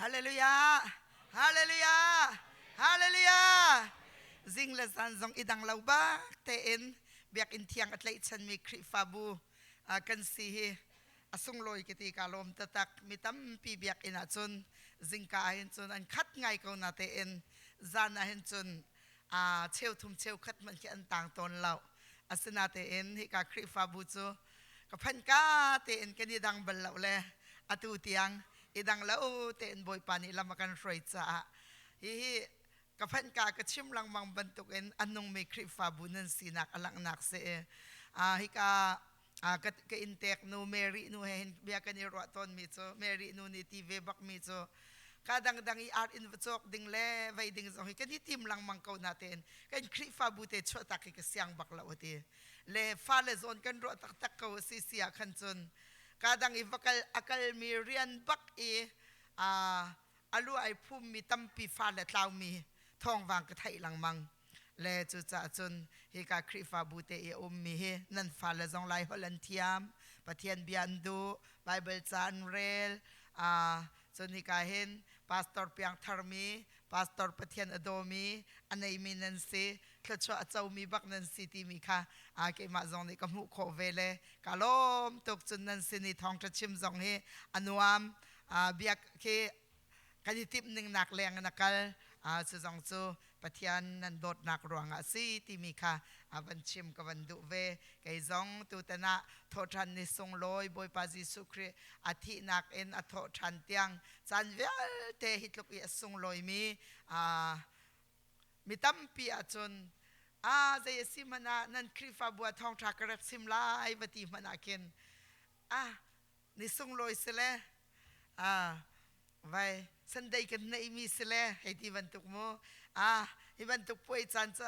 ฮาเลลูยาฮาเลลูยาฮาเลลูยาซิงเลซันซองอีดังเลาบ้าเตอินเบียกอินเทียงอัตเลชันมีคริฟาบูกันซีอสุงลอยกิติกาลมตะตักมีตั้มปีเบียกอินาจุนซิงกาเห็นจุนอันคัดไงเขานาเตอินจานาเห็นจุนเชลทุมเชลคัดมันแค่อันต่างตนเราอาสนาเตอินฮิกาคริฟาบูจูกับพันกาเตอินกันยีดังบัลเลาเลยอตูเตียงอีดังเลาเตอินบอยปานิลามากันฟรอยจ้าฮิกับพันกากระชิมลังมังบรรทุกเอ็นอันนงมีคริฟาบูนันสีนักอลังนักเสฮิกาก็อินเทคนูเมรีนูเห็นเบียกันในรัวตอนมิโซเมรีนูนิทีเวบักมิโซkadang-kadang i-art in vachok ding le vai ding zong kan hitim lang mangkaw natin kan krifa bute chota ki kasyang bakla oti le fale zon kan ro tak tak ko si sia khan chun kadang i vakal akal mi rian bak e alu ai phum mi tampi fale tlaw mi thong wang ka thai lang mang le chu cha chun hi ka krifa bute e mi he nan fale zong lai holan thiam pathian bian du bible chan rel so ni ka hen pastor piang tharmi pastor pathian adomi anei minan se thcho achau mi bak nan city mi kha ke ma zong ni kamu kho vele kalom tok chun nan sini Thawngtha chim zong he anuam biak ke kanitip ning nak leng nakal chu zong chu pathian nan dot nak ruanga si ti mi kha avan chim ka van du ve kai zong tu tana tho than ni song loi boi pa Jesu Christ athi nak en atho than tiang chan vel te hitluk i song loi mi tampi achun zai simana nan krifa bua Thawngtha karak sim lai vati mana ken ni song loi sele vai Sunday kan na imi sila hiti bantuk mo hibantuk po chan sa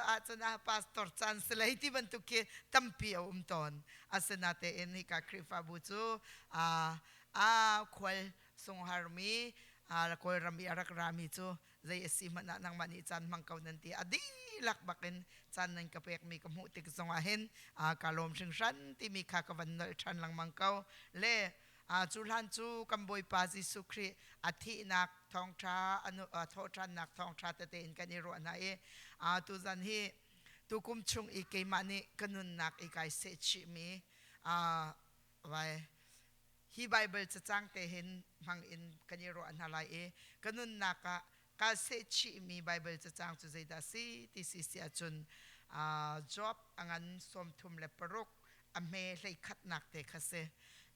pastor chan sila hiti bantuk ke tampi ton asanate en hika krifa buchu kwal song harmi kwal rami arak rami chu zai simana nang mani chan mangkaw nanti adi lakbakin chan nang kapek mi kamu tik song ahen kalom sing shan ti mi kha kavan chan lang mangkaw le Julhan chu kamboy pa Jesu Christ athi nak Thawngtha thotran nak Thawngtha tate in kaniro na tu zan hi tu kum chung i ke mani kanun nak i kai se chi mi vai hi Bible chang te hin mang in kaniro an halai kanun nak ka se chi mi Bible chang chu zai da si ti si sia chun job angan som thum le parok ame lei khat nak te khase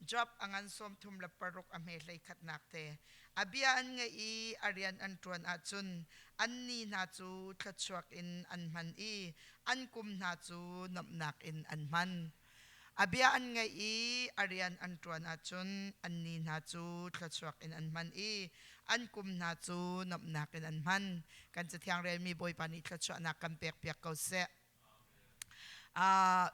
job angan som thum la parok ame lei khat nak te abian nga i arian antuan achun anni na chu thlachuak in anman i ankum na chu namnak in anman abian nga i arian antuan achun anni na chu thlachuak in anman i ankum na chu namnak in anman kan chathiang rel mi boy pani thlachuak na kampek pek ko se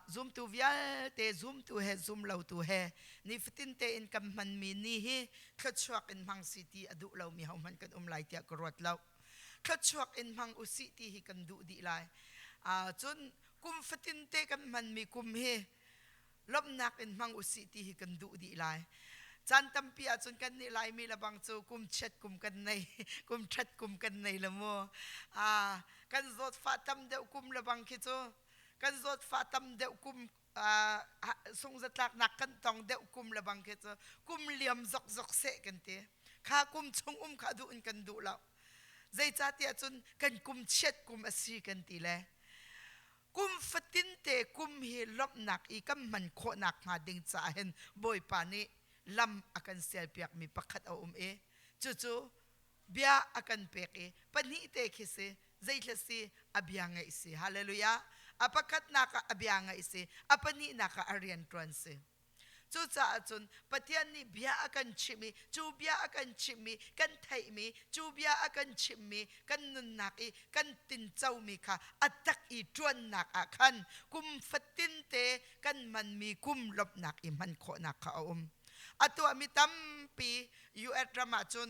zoom tu vial te zoom tu he zoom lau tu he ni fitin te in kam man mi ni hi khatchuak in mang city adu lau mi hau man kan lai tia korot lau khatchuak in mang u city hi kan du di lai chun kum fitin te kan man mi kum he lop nak in mang u city hi kan du di lai chan tampi a chun kan ni lai mi labang chu kum chet kum kan nei kum that kum kan nei lamo kan zot fa tam de kum labang ki chu kan zot fatam de kum sung zatlak nak kan tong de kum labang ke kum liam zok zok se kan te kha kum chung kha du in kan du la zai cha ti achun kan kum chet kum asi kan ti le kum fatin te kum hi lop nak I kam man kho nak nga ding cha hen boy pa ni lam akan sel piak mi pakhat a chu chu bia akan pek pani te khise zai tlasi abyanga isi hallelujah apakat naka abyanga isi apani naka arian transe chu cha achun pathian ni bia akan chimi chu bia akan chimi kan thai mi chu bia akan chimi kan nun naki kan tin chau mi kha atak I tron nak akhan kum fatin te kan man mi kum lop nak I man kho nak kha atu ami tampi U.S. drama chun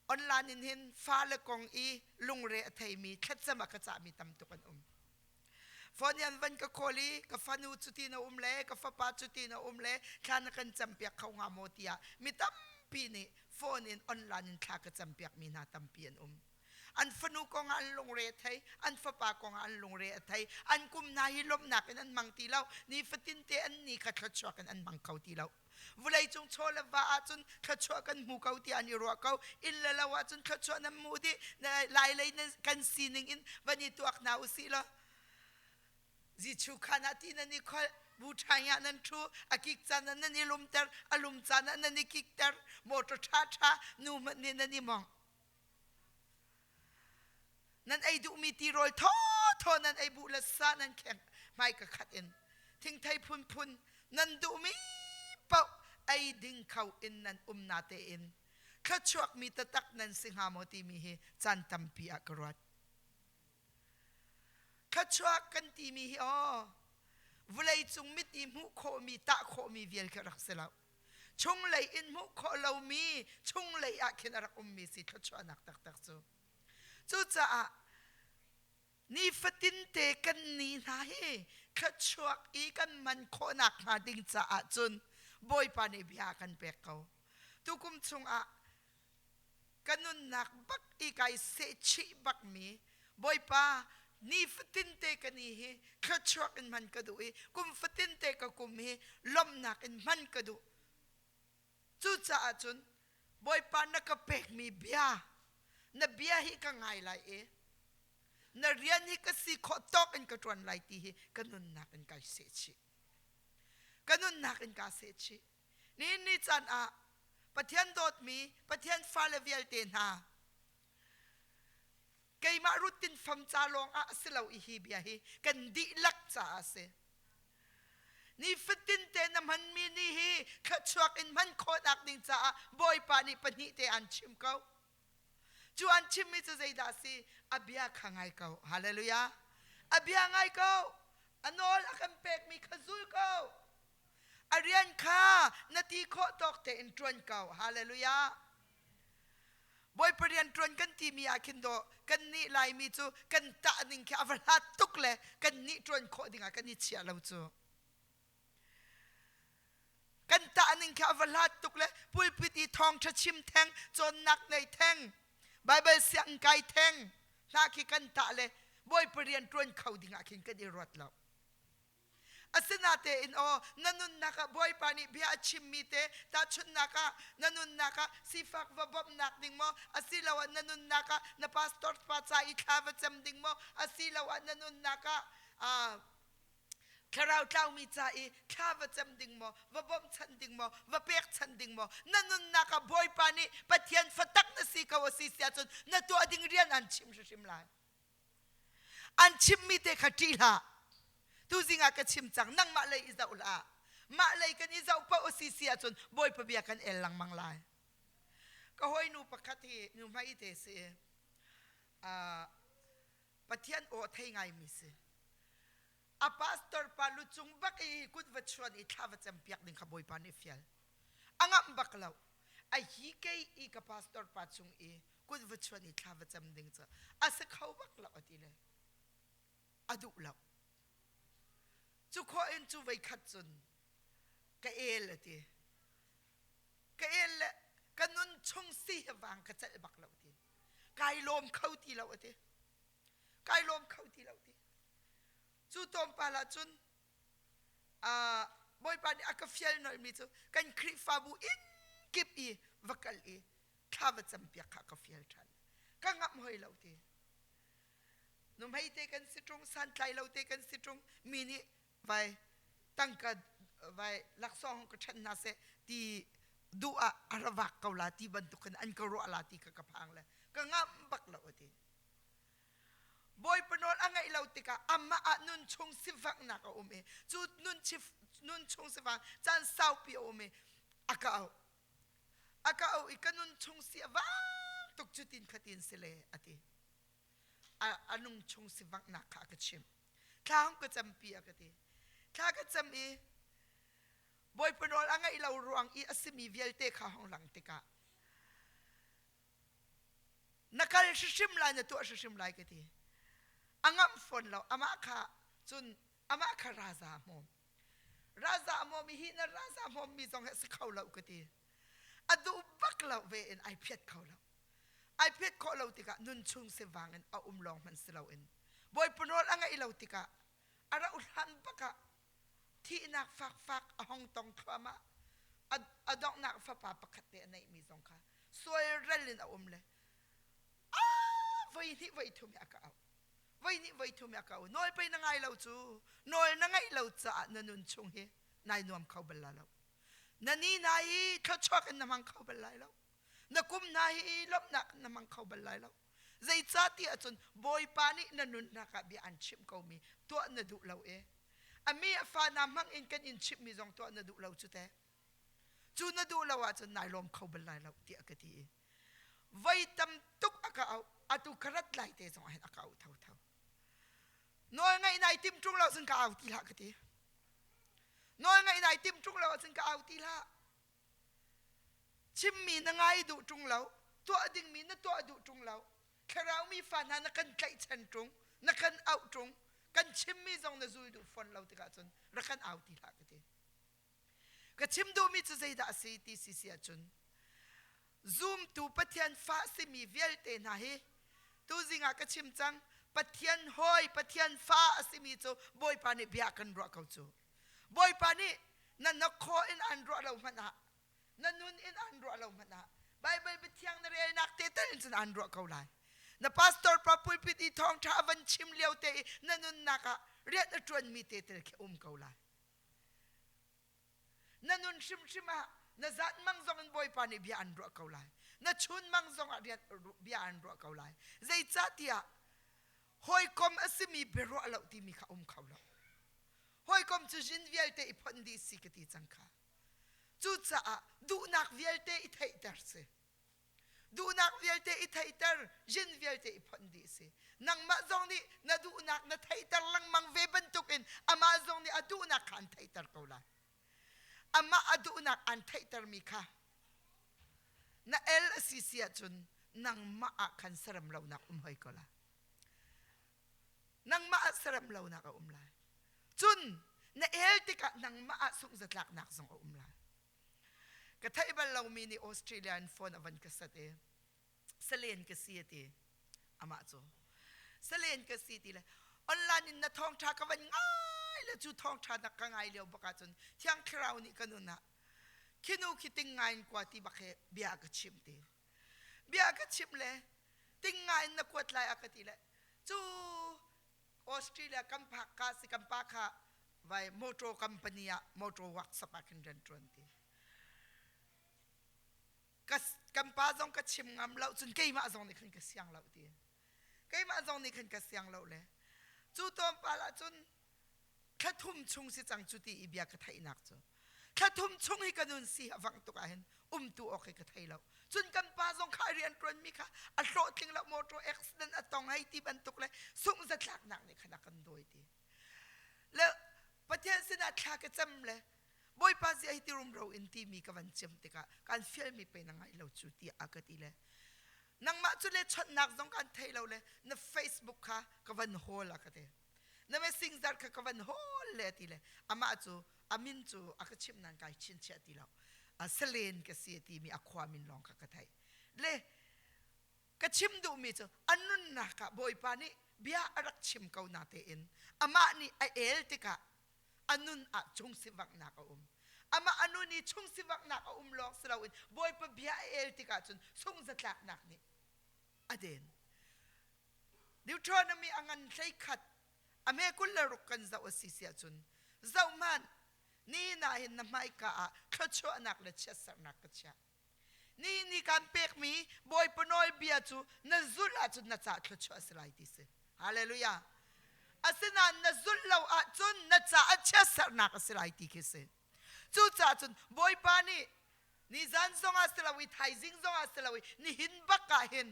online in hin fale kong I lungre athai mi khatsama khacha mi tam tukan Fonyan van ka koli ka fanu chuti na le ka fapa chuti na le kana kan champiak khaw nga motia mi tam pi ni phone in online in thla ka champiak mi na tampian an fanu ko nga an lung re thai an fapa ko nga an lung re thai an kum na hilom nak an mang tilaw ni fatinte an ni ka thachwa kan an mang kau tilaw vulai chung chola ba achun thachwa kan mu kau ti ani ro kau illa lawa chun thachwa na mudi na lai na kan sining in bani tuak na usila ji chu khana ti na ni khol bu thaya nan thu akik chana na ni lumter alum chana na ni kikter motor tha nu ni na ni mong nan ai du mi ti rol tho nan ai bu la sa nan keng mai ka khat in thing thai phun nan du mi pau ai ding khau in nan na te in khachuak mi ta tak nan singha mo ti mi hi chan tampi akarwat khachuak kan ti mi hi vulai chung mi ti mu kho mi ta kho mi vial ka rak selaw chung lei in mu kho lo mi chung lei a khin rak mi si khachuak nak tak chu cha ni fatin te kan ni na he khachuak I kan man kho nak ha ding cha a chun boy pa ni bia kan pek kau tu kum chung a kanun nak bak I kai se chi bak mi boy pa ni fatin te kan ni he khachuak in man ka du kum fatin te ka kum he lom nak in man ka du chu cha a chun boy pa na ka pek mi bia na bia hi ka ngai lai na rian hi ka si kho tok in ka tron lai ti hi kanun nak in kai se chi kanun nak in ka se chi ni chan a pathian dot mi pathian falavial ten ha kai ma rutin fam cha long a silau I hi bia hi kan di lak cha ase ni fitin te na man mi ni hi khachuak in man kho nak ding cha boy pa ni pani te an chim kau chu an chim mi chu zai da si abia khangai kau hallelujah abia ngai kau anol akam pek mi khazul kau arian kha nati kho tok te in tron kau hallelujah boy parian tron kan ti mi akin do kan ni lai mi chu kan ta ning kha avla tuk le kan ni tron kho dinga kan ni chia lo chu kan ta ning kha avla tuk le pulpit I Thawngtha chim thang chon nak nei thang Bible siang kai thang la ki kan ta le boy parian tron khau dinga kin kan I rot lo asinate in nanun naka boy pani bia chimite ta chun naka nanun naka sifak vabab nak ding mo asilawa nanun naka na pastor pa sa ikhava cham ding mo asilawa nanun naka Thlarau mi cha khava cham ding mo vabom chan ding mo vapek chan ding mo nanun naka boy pani pathian fatak na si ka wasi sia chun na to ading rian an chim lai an chimite khatila tu zinga ka chim chang nang ma lei izau la ma lei kan izau pa osisia chun boy pa bia kan el lang mang lai ka hoi nu pakhathi nu mai te se pathian o thei ngai mi se a pastor pa lu chung bak I kut vachwan I thava cham piak ding kha boy pa ni fial angam baklaw a hi ke I ka pastor pa chung kut vachwan I thava cham ding cha asa khau baklaw atile adu law chu kho in chu vai khat chun ka el ati ka el kanun chung si wang ka chal bak lo ti kai lom khau ti lo ati kai lom khau ti lo ti chu tom pala chun boy pan aka fiel no mi chu kan khri fa bu in kip I vakal I thava champia kha ka fiel than ka ngam hoi lo ti num hai te kan sitrung san tlai lo te kan sitrung mini vai tangka vai laksong ko than na se ti dua arawak kau la ti bantukan an ko ro la ti ka kapang le ka ngam bak lo ti boy panol angai lo ti ka amma nun chung sivak na ka chu nun chung sivak chan sau pi akao ikanun chung siva tuk chutin khatin sile ati anung chung sivak na ka kachim klang ko champi akati ka cham boy panol angai lo ruang I asimi vielte kha hong lang tika nakal shishim la na to shishim la kati angam fon lo ama kha chun ama kha raza mo mi hi na raza mo mi jong se khau lo kati adu bak เราเวอินไอเพียดเขาเราไอเพียดเขาเราติกะนุนชุงเสวังอินเอาลองมันเสเราอินบอยปนวดอังไงเราติกะอาราอุทันปะกะที่นักฟักห้องตองทวามะอดอกนักฟ้าป่าปะคัดเตะในมีสองค่ะสวยเรลินเอาเลยไว้นี่ไว้ทุ่มยากเอาไว้นี่ไว้ทุ่มยากเอาน้อยไปนังไงเราจูน้อยนังไงเราจะนุนชุงเฮนายนวมเขาเบลลาเรานันนี่นายเขาชอบกันน้ำมันเขาเบลลาเรานักกุมนายลบนักน้ำมันเขาเบลลาเราใจจัดที่อาจนบอยปานี่นุนนักบีอันชิมเขามีตัวนัดูเราอามีฟ้าน้ำมันอินกันอินชิมมีสองตัวนัดูเราจุดเตจูนัดูเราอาจนนายลมเขาเบลลาเราที่อากาศไว้ตำตุกอากาศอาตุกระดไหลเตะสองเห็นอากาศเท่าน้อยไงนายติมจุงเราซึ่งก็เอาที่ละกติน้อยไงนายติมจุงเราซึ่งก็เอาที่ละชิมมีนังไงดูจุงเราตัวดิ่งมีนัตัวดูจุงเราแค่เรามีฝันหานักกันไก่ชันจุงนักกันเอาจุงกันชิมมีสองนัจุยดูฟันเราติกาจนรักกันเอาที่ละกติก็ชิมดูมีจะใจด่าสิที่สิเสียจนซูมตูปะเทียนฟ้าสิมีเวลเตนะเฮตูจิงากชิมจังปะเทียนหอยปะเทียนฟ้าสิมีโจบอยปานิเบียกันรักเขาโจบอยปานินั่นนักขออินอันรักเรามันฮะนั่นนุนอินอันรักเรามันฮะไบเบิลเป็นเทียงนั่นเองนักเตะอินอันรักเขาเลยนักพาสตอร์พระพุทธปิฎีทองท้าวันชิมเลี้ยวเตะนั่นนุนนักเรียนจวนมีเตะแค่เขาเลยนั่นนุนชิมนะจัดมังซองบอยปานิเบียอันรักเขาเลยนะชุนมังซองเรียนเบียอันรักเขาเลยใจจัดที่หอยคมอสิมีเบรอเราที่มีข้าเขาเราหอยคมจะจินเวียลเตอิพันดีสิกติจังค่ะจุดจะดูนักเวียลเตอิไทยเตอร์สิดูนักเวียลเตอิไทยเตอร์จินเวียลเตอิพันดีสินังมาซองนี่นาดูนักนาไทยเตอร์ลังมังเวบันตุกินอามาซองนี่อดูนักอันไทยเตอร์เขาละอามาอดูนักอันไทยเตอร์มีค่ะนาเอลสิเสียจนนังมาคันสรมเรานักหอยเขาละนังมาสรมเรานักลายจุนนเอลติกะนังมาสุงจัดลักนักส่งลายกระทั่งบัลเรามีในออสเตรเลียนฟอนอวันกัสเตสเลนกัสเซียตีอามาโจสเลนกัสเซียตีเลยออนไลน์นี่ทองชากวันง่ายแล้วจูทองชานักง่ายเลี้ยวบักจนเที่ยงคราวนี้กันนู่นนะคินูคิดติงง่ายกว่าที่บักเบียกชิมตีเบียกชิมเลยติงง่ายนักวัดลายอากาศตีเลยจูออสเตรเลียกัมพักกาสิกัมพักค่ะไว้มอเตอร์คอมพานีมอเตอร์วักสปากันเดินทวนตีกัมพาซองกัชิมงามเราจนเกยมาซองนี่ขึ้นกัเสียงเราตีเกยมาซองนี่ขึ้นกัเสียงเราเลยจู่ตัวปาละจนแค่ทุ่มชงสิจังจุติอีเบียกระไทยนักจ้ะแค่ทุ่มชงให้กันนุนสิฟังตุกาเห็นตัวออกให้กระไทยเราจนกัมพาซองขายเรียนตรวนมีค่ะอัลโลทิ้งละมอเตอร์เอ็กซ์นั่นต้องให้ที่บรรทุกเลยส่งจัดหลักหนักในขณะกันโดยตีแล้วประเทศสินาทากระจำเลยบอยป้าเสียที่รุมเราอินที่มีกับวันเจมติกาการฟิลมีไปนังไงเราจุดที่อากาศที่เลยนังมาจุดเลยชัดนักสงการไทยเราเลยในเฟซบุ๊กค่ะกับวันโฮลอากาศที่ในเมสซิงดาร์กับวันโฮลเลยที่เลยอามาจูอามินจูอากาศชิมนังกายชินเชที่เราเซเลนกับเสียที่มีอความมินลองกับไทยเลยกับชิมดูมีจูอันนั้นนักบอยป้านี่เบียรักชิมเขาหน้าเตอินอามานี่ไอเอลติกาอันนั้นจงสิวักนักอามาอันนู้นนี่จงสิวักนักลอกสลาวินบอยปะเบียเอลติกาจนจงจัดลักนักนี่อเดนดิวทรอนมีอังันใช้ขัดอเมกุลละรุกกันจะอสิเสียจนเจ้ามันนี่นาเห็นน้ำไม่กะขดชัวนักและเชื่อสักนักกระชานี่การเปกมีบอยปนอยเบียจูนจุลอาจุนนัดจัดขดชัวสลายดิเสฮาเลลูยาอาศัยนั้นนจุลเราอาจุนนัดจัดเชื่อสักนักสลายดิเสจู่จ้าจนบอยปานี่จันทรงอาสลาวิไทยจิงทรงอาสลาวินี่หินบักกะหิน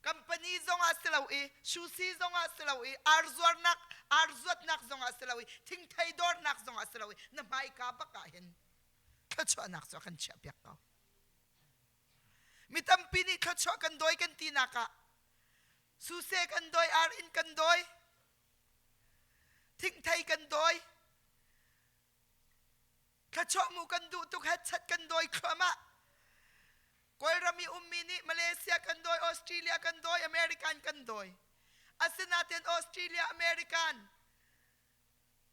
คัมพานีทรงอาสลาวิชูซีทรงอาสลาวิอาร์ซวดนักทรงอาสลาวิทิ้งไทยดอร์นักทรงอาสลาวิน้ำไม่กาบักกะหินข้าชัวนักสกันเชียบยักเขามีตั้มปีนี้ข้าชัวกันโดยกันตีนักะสุเซกันโดยอารินกันโดยทิ้งไทยกันโดย ขะชอมูกันดูตุกเฮ็ดชัดกันโดยคลมะกอยรามีมินิมาเลเซียกันโดยออสเตรเลียกันโดยอเมริกันกันโดยอาสนาเตนออสเตรเลียอเมริกัน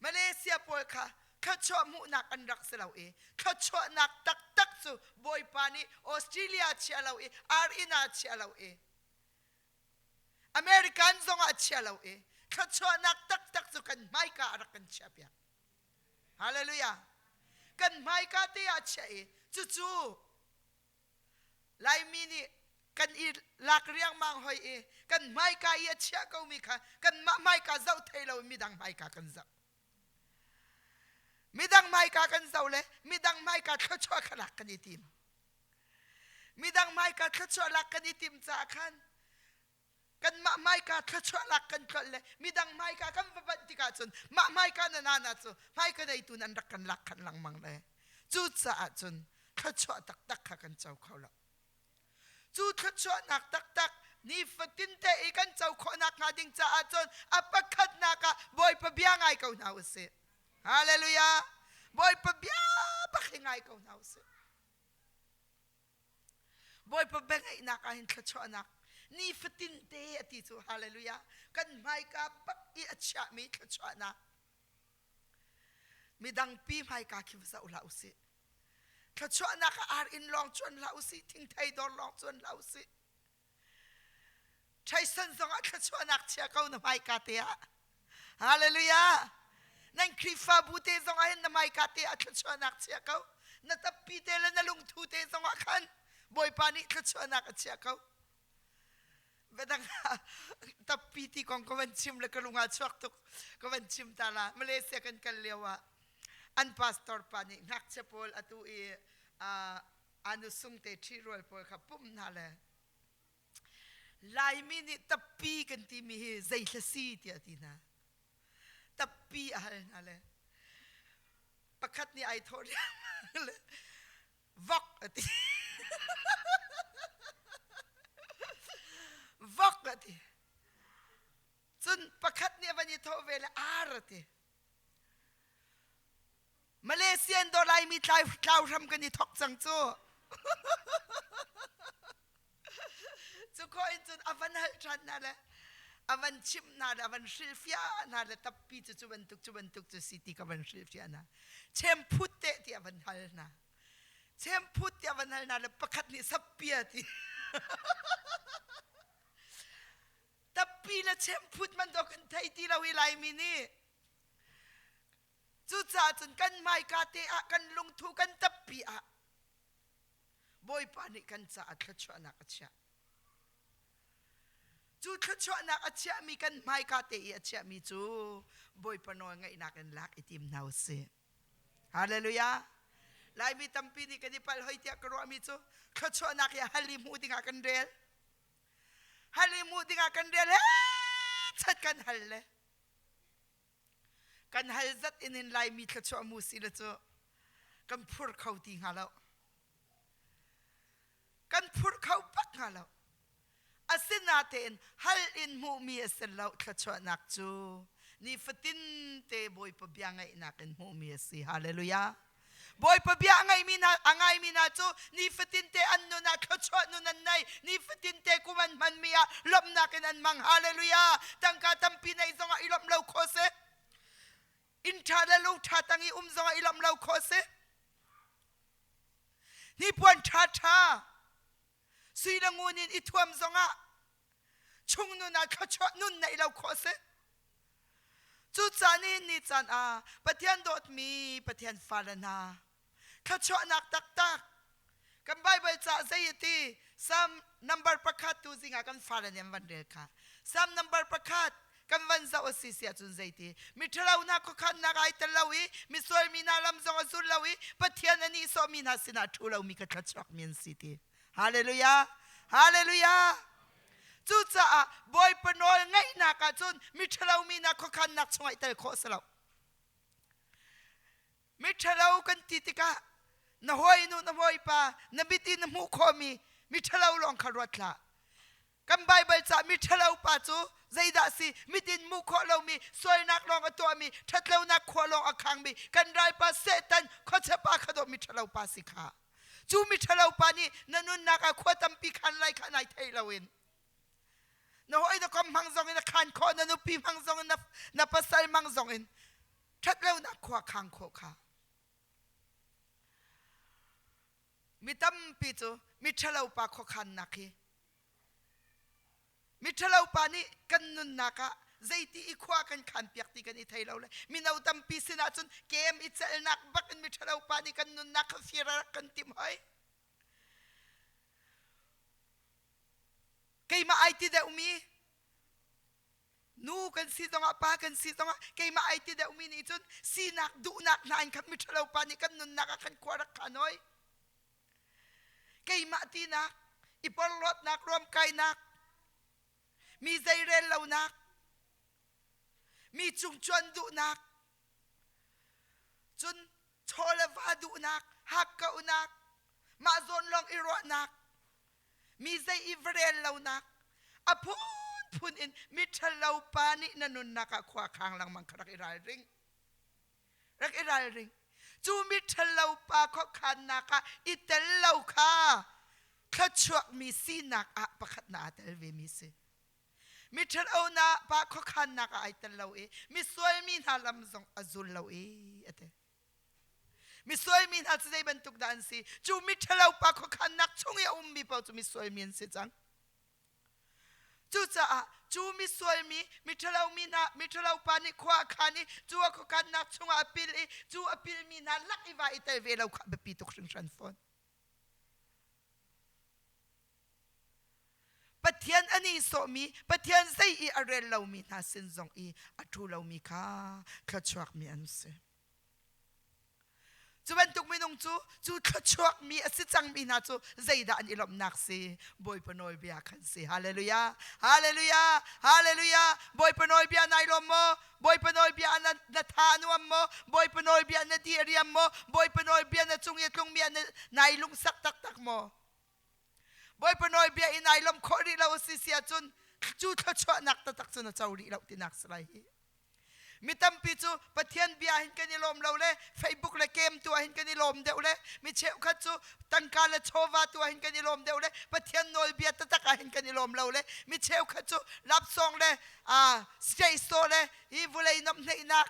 มาเลเซียปวยค่ะขะชอมูนักอันรักเสลาขะชอนักตักสุบอยปานีออสเตรเลียเชียลาอารีนาเชียลาอเมริกันซงอาเชียลาขะชอนักตักสุกันไม่การักกันเชียเปียฮาเลลูยากันไม่กาเตียเชียจู่ไลมินีกันอีหลักเรียงมังหอยกันไม่กาเอียเชียก็มีค่ะกันไม่กาเจ้าเทเรามีดังไม่กากันเจ้ามีดังไม่กากันเจ้าเลยมีดังไม่กาขะชอขลักกันอีทีมมีดังไม่กาขะชอหลักกันอีทีมจากขันกันไม่กาขะชอหลักกันคนเลยมีดังไม่กากันบัดติกาจนไม่กานานาจนไม่กาในตุนันรักกันหลักกันหลังมังเลยจุดสะอาดจนขะชอตักกันเจ้าเขาละจูดขะชอนักตักนี่ฟตินเตอีกันเจ้าขอนักงาดิงจ้าจนอัปคัดนักบอยปะเบียงไงเขาหนาวเสียฮาเลลูยาบอยปะเบียปักยังไงเขาหนาวเสียบอยปะเบียงไงนักหินขะชอนักนี่ฟตินเตอติจูฮาเลลูยากันไม่กับปักอีอัจฉริมีขะชอนักมีดังปีไม่กับคิวซาอุลาอุสิขะชอนักอาร์อินลองชวนลาอุสิทิ้งไทยดอนลองชวนลาอุสิใช้สันสงขะชอนักเชียเขาหน้าไม่กาเตียฮาเลลูยานั่นคริฟาบูเตสงอาเห็นหน้าไม่กาเตียขะชอนักเชียเขานั่นตับปีเตและนั่นลุงทูเตสงอาขันบอยปานิขะชอนักเชียเขาเวดังตับปีที่ของกวนชิมและก็ลุงอาชวกตุกกวนชิมตาลามาเลเซียกันเลียวอันพาสตอร์ปานินักเชปอลอตุอานุสุงเตทีรวยปอลขับปุ่มนั่นแหละลายมินิตับปีกันที่มีใจเสียที่ที่น่ะตับปีอะไรนั่นแหละประคัดนี่ไอโทษเลยวอกที่วอกที่จนประคัดนี่วันนี้โทษเวลาอาร์ที่มาเลเซียนโดไลมีทาวทำกันนี่ทอกจังจูจุกคนจนอวันฮัลชันนั่นแหละอวันชิมนั่นแหละอวันชิลฟิอานั่นแหละตับปีจุบันตุกจุสิติกับวันชิลฟิอานะเชมพุตเตที่อวันฮัลนะเชมพุตที่อวันฮัลนั่นแหละประคัดนี่สับเปียที่ตับปีและเชมพุตมันโดกันไทยที่เราวิไลมินี่จุดจ่าจนกันไม่กาเตะกันลงทุกันตับปีอะบอยปานิกันจ่าขะชอนักอัจฉริจุดขะชอนักอัจฉริมีกันไม่กาเตะอัจฉริมีจูบอยปนอยไงนักกันลักอิติมนาวเสฮาเลลูยาไลมีตัมปีนี่กันดิพัลหอยเตียกรัวมีจูขะชอนักยาฮัลลิมูดิงากันเรียลฮัลลิมูดิงากันเรียลเฮ้ชัดกันฮัลเลยกันฮัลซัดอินินไลมีขะชอมูสิละจูกันพูดเขาตีงาแล้วกันพูดเขาปักงาแล้วอาศินาเตนฮัลอินมูมีเสลาวขะชอนักจูนี่ฟตินเตบอยปะเบียงไงนักอินมูมีสิฮาเลลูยาบอยปะเบียงไงมีนาอังไงมีนาจูนี่ฟตินเตอันนุนักขะชอนุนันไนนี่ฟตินเตกุมันมีอาลมนักอินอันมังฮาเลลูยาตั้งกาตัมปีในซองอิลมเลวโคเซอินทาเลลูทาตังอีซองอิลมเลวโคเซนี่ปวนทาสุยละงูนินอิทวมซงะชุงนุนัดขชอนุนในเราโคเซจุดจานินนี่จันปะเทียนโดดมีปะเทียนฟาลนาขชอนักตักกันไบเบิลจ่าเซยตีซัมนัมเบอร์ประคัดตูซิงากันฟาลเนียวันเดียค่ะซัมนัมเบอร์ประคัดกันวันเสาร์สิเสียจุนเซยตีมิทราอุนักขันนักไอตลาวีมิสวยมีนาลำซงสุลาวีปะเทียนนี่สมีนาสินาทุลาวีกันขชอกมีนสิตีฮาเลลูยาฮาเลลูยาจุดจ้าบอยปนอยไงนักจนมิทรามีนักขันนักช่วยแต่โคสลาวมิทรากันติติกะนหอยนูนหอยปานบิตินมุขมีมิทราลองขรวดละ กันไบเบิลจะมีทะเลาปาจูใจด่าสิมีดินมุขเรามีสวยนักลองตัวมีทัดเลวนักขวลองอักขังมีกันไรปาเซตันเขาจะปาขดมีทะเลาปาสิขาจูมีทะเลาปานี่นันุนนักขวดตั้มปีขันไรขันไหนไทยเราเองนโอ้ยนักคอมมังซองอินขันคอนันุปีมังซองอินนับภาษามังซองอินทัดเลวนักขวขังโคขามีตั้มปีจูมีทะเลาปาขขันนักฮีมิทะเลาปานี่กันนุนนักะใจที่อีขวากันขันเปียกตีกันอีไทยเราเลยมินาอุตัมปีสินะจนเกมอิจฉานักบักมิทะเลาปานี่กันนุนนักฟิรากันติมให้ใครมาไอติเดอุมีนูกันสิตรงอ่ะปากันสิตรงอ่ะใครมาไอติเดอุมีนี่จนสีนักดูนักนายกันมิทะเลาปานี่กันนุนนักกันขวารักขันน้อยใครมาตีนักอีปอลรถนักรวมไกนักมีใจเร็วเรานักมีจุงจวนดุนักจนโชลวาดุนักฮักเกานักมาโซนลองอิรอนักมีใจอิเวเรลเรานักอพูนอินมิทะเลาปานินันุนนักขวาคางหลังมังครักอิราริงรักอิราริงจูมิทะเลาปาขคันนักอิเตลเลาค่ะขจวกมีสีนักอะปะขัดนาเตลเวมิเซมิทะเลานาปะขคันนักไอเตลเลาเอมิสวยมีนาลำซงอจุลเลาเอเตมิสวยมีนาจะได้บรรทุกดันซีจูมิทะเลาปะขคันนักชงยามีเปล่าจูมิสวยมีนสิจังจูจะจูมิสวยมิทะเลามีนามิทะเลาปานิขวาขานิจูขคันนักชงอปิลจูอปิลมีนาลักอีวาอิเตเวลาขบปีตุกชิงชันฟอนปะเทียนอันนี้สมีปะเทียนใจอีอะไรเรามีนาสินจงอีอัตุเรามีค่ะขจวกมีอันเสจูเป็นตุกไม่นงจูขจวกมีอสิจังมีนาจูใจด่านอีหลบนักสิบอยปนอยเบียขันสิฮาเลลูยาฮาเลลูยาฮาเลลูยาบอยปนอยเบียนายลมโมบอยปนอยเบียนัทานุมโมบอยปนอยเบียนดีเรียมโมบอยปนอยเบียนจงเยตุงเมียนายลุงสักตักโมบอยปนอยเบียอินายลมขอริเราสิเสียจนจูขจวกนักตักจนเจ้าริเราตินักสไลมิตัมปิจูปะเทียนเบียหินกันนิลมเราเลยเฟซบุ๊กเลยเกมตัวหินกันนิลมเดวเลยมิเชลขัดจูตังการเลยโชวาตัวหินกันนิลมเดวเลยปะเทียนนอยเบียตะตักหินกันนิลมเราเลยมิเชลขัดจูรับซองเลยสเตย์โซเลยอีบุเลยน้ำในนัก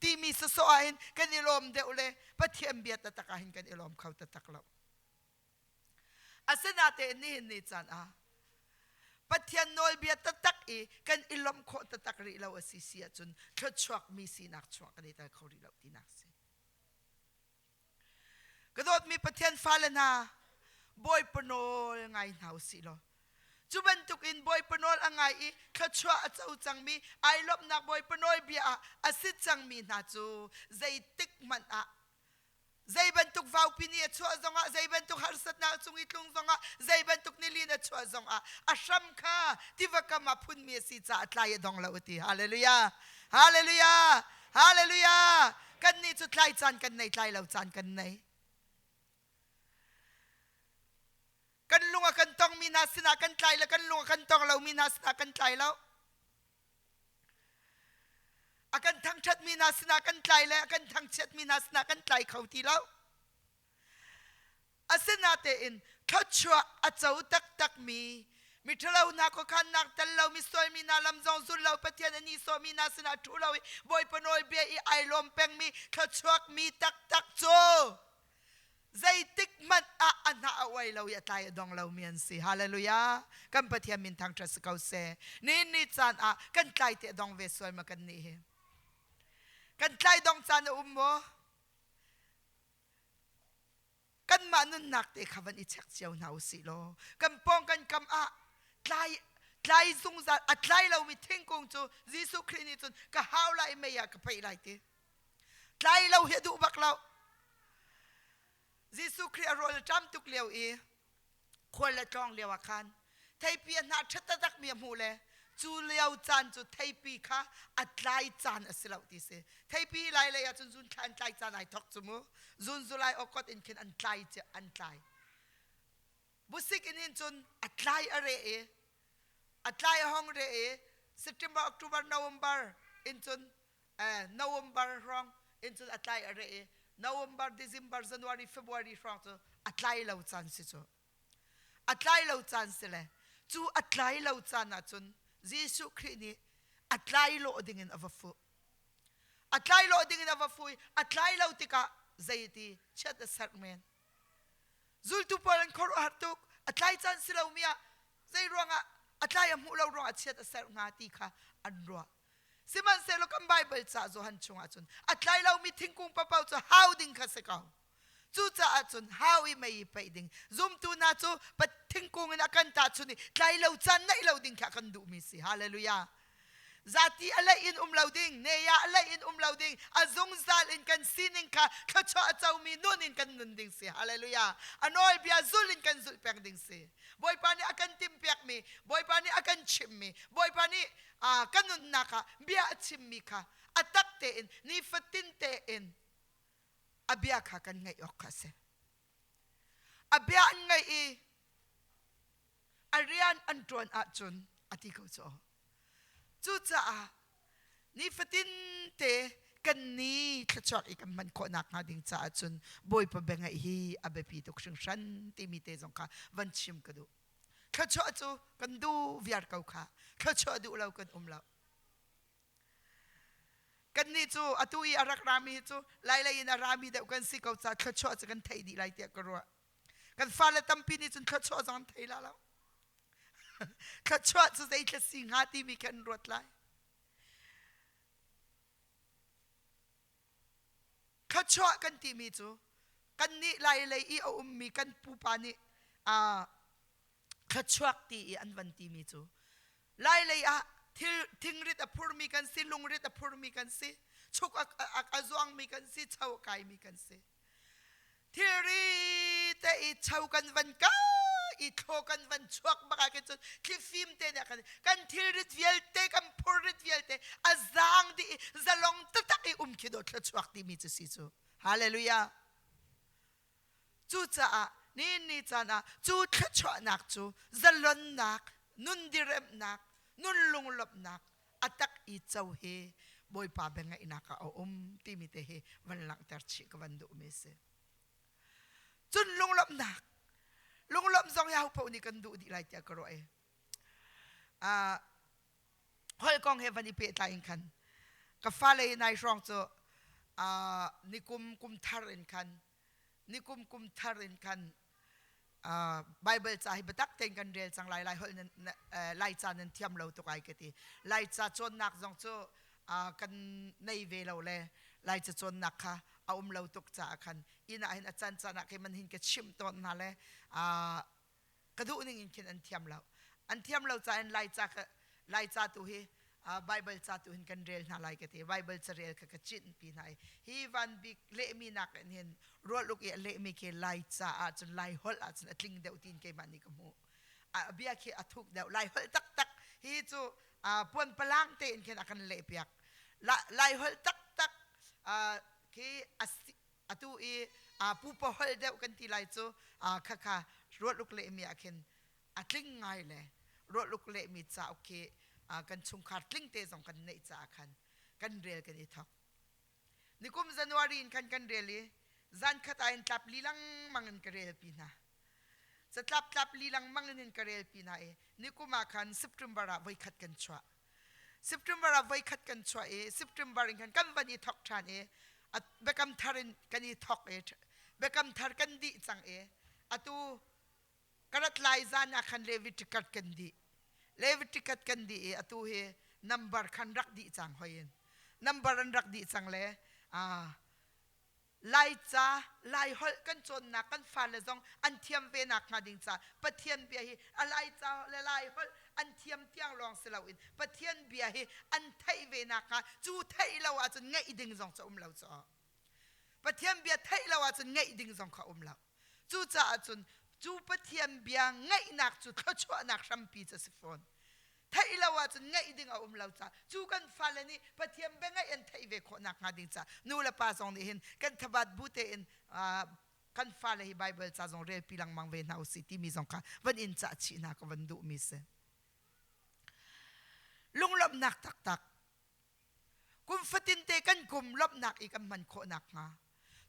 ตีมีสโซหินกันนิลมเดวเลยปะเทียนเบียตะตักหินกันนิลมเขาตะตักเราอาเซนาเตนี่นี่จันปะเทียนนอยเบียตะตักอีกันอิลมโคตะตักริเราสิเสียจนขจวกมีสีนักชวกกันได้แต่เขาริเราที่นักสิกระโดดมีปะเทียนฟ้าเลนาบอยปนอลไงหนาวสิโลจุบันตุกินบอยปนอลไงอีขจวกเจ้าจังมีไอลบนักบอยปนอยเบียอาศิจังมีนาจูใจติกมันใจบรรทุกวาวพินีชัวซงใจบรรทุกฮาร์สัตนาจงอิตลุงซงใจบรรทุกนิลินชัวซงอาชัมค่ะที่ว่าก็มาพุ่นมีสิจ่าทลายดองเราตีฮาเลลูยาฮาเลลูยาฮาเลลูยากันนี่จุดทลายจานกันในทลายเราจานกันในกันลุงกันต้องมีนาสนากันทลายแล้วกันลุงกันต้องเรามีนาสนากันทลายแล้วอากันทั้งชัดมีนาสนากันไกลและอากันทั้งชัดมีนาสนากันไกลเขาทีแล้วอาเซนาเตอินเขาชัวอาเจ้าตักมีทะเลานักก็ขันนักแต่เรามีสวยมีนาลำจงสุดเราปะเทียนนี้สวยมีนาสนาทุเราบอยปนอยเบียไอลมเป็งมีเขาชัวมีตักโจใจติกมันอันหาเอาไว้เราอย่าตายดองเราเมียนสิฮาเลลูยากันปะเทียนมินทางทรัสเกาเซนี่จานกันไกลเตดองเวสวยมากันนี่กันไกลดองจานโมกันมานุนนักเตะขวันอิชักเจียวหนาวสิโลกันป้องกันกำไกลซุงจัดไกลเรามีทิ้งกงจูยิสุครินิจุนก็ฮาวไลไม่อยากไปไลเตะไกลเราเฮดูบักเรายิสุคริอรอลจำตุกเลียวคนละจองเลียวคันไทยเปียนาชัดตักเมียมูเลจูเลียวจานจูไทยปีค่ะอัดไลจานอสิลาวติเสไทยปีไลเลยจุนจุนขันไลจานไอทอกจมูจุนจุไลออกก็อินขันอันไลจะอันไลบุษกินจุนอัดไลอะไร atlai hong re September October November inchun November rong inchun atlai re November December January February rong chu atlai lo chan si chu atlai lo chan se le chu atlai lo chan na chun Jesu Christ ni atlai lo dingin avafu atlai lo dingin avafu atlai lo tika zaiti chat the sermon zul tu paran khor hartuk atlai chan silo mia zai ronga atlai amu lo ronga chat the ser nga ti kha anro siman se lo kam Bible cha zo han chunga chun atlai lo mi thingkung papau chu how ding kha se ka chu cha achun how I mai pai ding zum tu na chu pat thingkung na kan ta chu ni tlai lo chan nai lo ding kha kan du mi si hallelujah zati alai in umlauding neya alai in umlauding azung zal in kan sining ka khacho achau mi nun in kan nun ding si hallelujah anol bia zul in kan zul pek ding si boy pani akan timpiak mi boy pani akan chim mi boy pani kanun naka bia chim mi ka atak te in ni fatin te in abia ka kan ngai okase abia ngai I arian antron achun atiko cho chu cha ni fatin te kan ni thachok I kan man ko nak nga ding cha achun boy pa benga hi abepi tok sing shan ti mi te jong ka van chim ka du khacho chu kan du viar kau kha khacho du lau kan umlau kan ni chu atui arak rami chu lai lai na rami de kan si kau cha khacho chu kan thai di lai te ka ro kan fala tampi ni chun khacho jang thai la lau khacho chu dei tla sing ha ti mi kan rot lai khacho kan ti mi chu kan ni lai lai I mi kan pu pa ni khacho ti I an van ti mi chu lai lai thing rit a phur mi kan si lung rit a phur mi kan si chuk azwang mi kan si chau kai mi kan si thiri te I chau kan van ka I tho kan van chuak baka ke chu klifim te na kan thirit viel te kan phur viel te azang di zalong tatak I kidot la chuak ti mi chu si chu hallelujah chu cha ni cha na chu thachwa nak chu zalon nak nun direm nak nun lunglop nak atak I chau he boy pa benga inaka ti mi te he van lang tar chi ka van du me se chun lunglop nak lunglop zong ya po ni kan du di lai tia ka ro hol kong he van I pe ta in kan ka fa le nai rong chu nikum tharin kan nikum tharin kan Bible cha hi batak ten kan rel chang lai hol lai cha nan thiam lo to kai ke ti lai cha chon nak jong chu kan nei ve lo le lai cha chon nak kha lo tok cha khan ina hin achan cha na ke man hin ke chim ton na le ka du ning in kin an thiam lo cha an lai cha tu hi Bible cha tu hin kan rel na lai ke ti Bible cha rel ka chin pi nai hi van big le mi nak an hin ro luk I le mi ke lai cha chun lai hol chun atling deu tin ke man ni ka mu bia ke athuk deu lai hol tak hi chu pon palang te in ken akan le piak lai hol tak ke atu pu pa hol deu kan ti lai chu kha ro luk le mi aken atling ngai le ro luk le mi cha okay kan chung khat tling te jong kan nei cha khan kan rel kan I thok nikum January in kan reli zan khata in tlap lilang mangan karel pina sa tlap lilang mangan in karel pina nikuma khan September a voi khat kan chwa September a voi khat kan chwa September in kan bani thok than at bekam tharin kan I thok bekam thar kan di chang atu karat lai zan a khan Leviticus kan di Leviticus kan di atu he number khan rak di chang hoyin number an rak di chang le lai cha lai hol kan chon na kan fa le zong an thiam ve nak nga ding cha pathian bia hi alai cha le lai hol an thiam tiang long se lo in pathian bia hi an thai ve nak ka chu thai lo a chun ngai ding zong cha lo cha pathian bia thai lo a chun ngai ding zong kha lo chu cha chun chu pathian bia ngai nak chu thachwa nak sampi cha sifon thai lo a chun ngai ding a lo cha chu kan fa le ni pathian be ngai an thai ve kho nak nga ding cha nu la pa zong ni hin kan thabat bute in kan fa le hi Bible cha zong rel pilang mang ve nau si ti mi zong kha van in cha chi na ka van du mi se ลุงลบนักตักกุมฟตินเตกันกุมลบนักอีกมันโคนักงา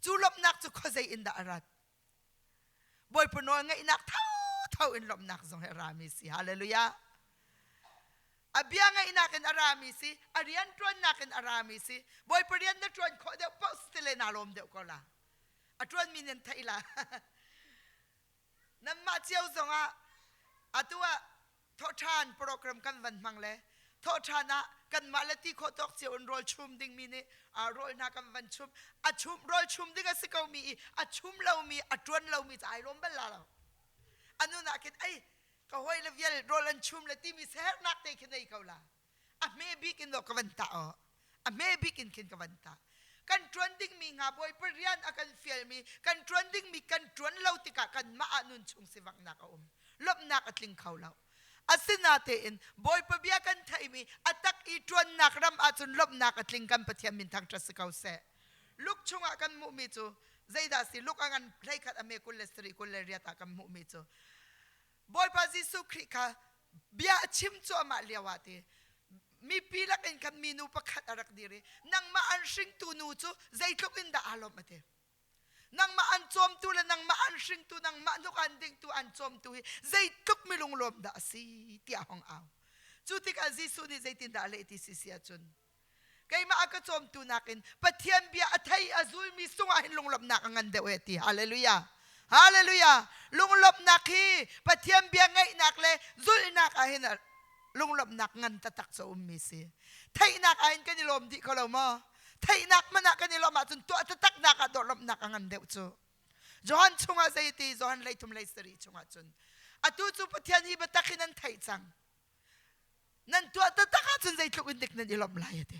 จูลบนักจูข้อใจอินดาอารัดบอยปนอยไงนักเท่าอินลบนักทรงเฮรามิสิฮาเลลูยาอาบียงไงนักอินอารามิสิอาเรียนตรวนนักอินอารามิสิบอยปเรียนนักตรวนข้อเดียวพอสติเลนอารมณ์เดียวก็ละอาตรวนมีเนินไทยละนั่นมาเจียวทรงอาตัวทอทานโปรแกรมกันวันมังเลยทอทานะกันมาเลติโคตกเจียวรอชุมดิ้งมีนี่รอนักกันวันชุมชุมรอชุมดิ้งก็สิเขามีชุมเรามีตรวนเรามีใจลมเบลล่าเราอันนู้นนักไอ้ก็ห้อยเลวิลรอลันชุมเลติมีเสหนักเตะขึ้นในเขาละเมบิกินดอกกันตาเมบิกินกันวันตากันตรวนดิ้งมีงาบอยปริยันกันเฟียลมีกันตรวนดิ้งมีกันตรวนเราติกะกันมาอนุนชุงสิวังนักลบนักลิงเขาเราอาศินาเตอินบอยปะเบียกันไทยมีตักอีตรวนนักรำอาจุนลบนักลิงกันปะเทียมมินทางทรัสเขาเสลูกชงกันมุมิจูใจดาสิลูกอันไล่ขัดอเมกุลเลสตรีกุลเลเรียตากันมุมิจูบอยปะจิสุคริกาเบียชิมจัวมาเลียวาตีมีปีลักอินกันมีนูปะขัดอารักดีรีนังมาอันชิงตูนูจูใจทุกอินดาอารมณ์มาเตนังมาอันจอมตูและนังมาอันชิงตูนังมานุกันดิ่งตูอันจอมตูใจทุกไม่ลงลมดาสิที่ห้องเอาจุดที่กันจิสุนี่ใจตินดาเลติสิเสียจุนใครมาอักจอมตูนักินปะเทียนเบียอัฐัยอาซุยมีสุงหินลงลมนักงันเดวติฮาเลลูยาฮาเลลูยาลงลมนักฮีปะเทียนเบียไงนักเลยซุยนักอาหินลงลมนักงันตะตักโซมมีสิไทยนักอาหินกันลมที่เขาเรามาไทยนักมันนักกันนี่เรามาจนตัวตะตักนักดอลมนักงันเดวจูจอห์นชงอาใจตีจอห์นเลยทุ่มเลยสรีชงอาจนตูจูปะเทียนฮีบัตักินันไทยจังนั่นตัวตะตักจนใจทุกอินเด็กนั่นลมลายเด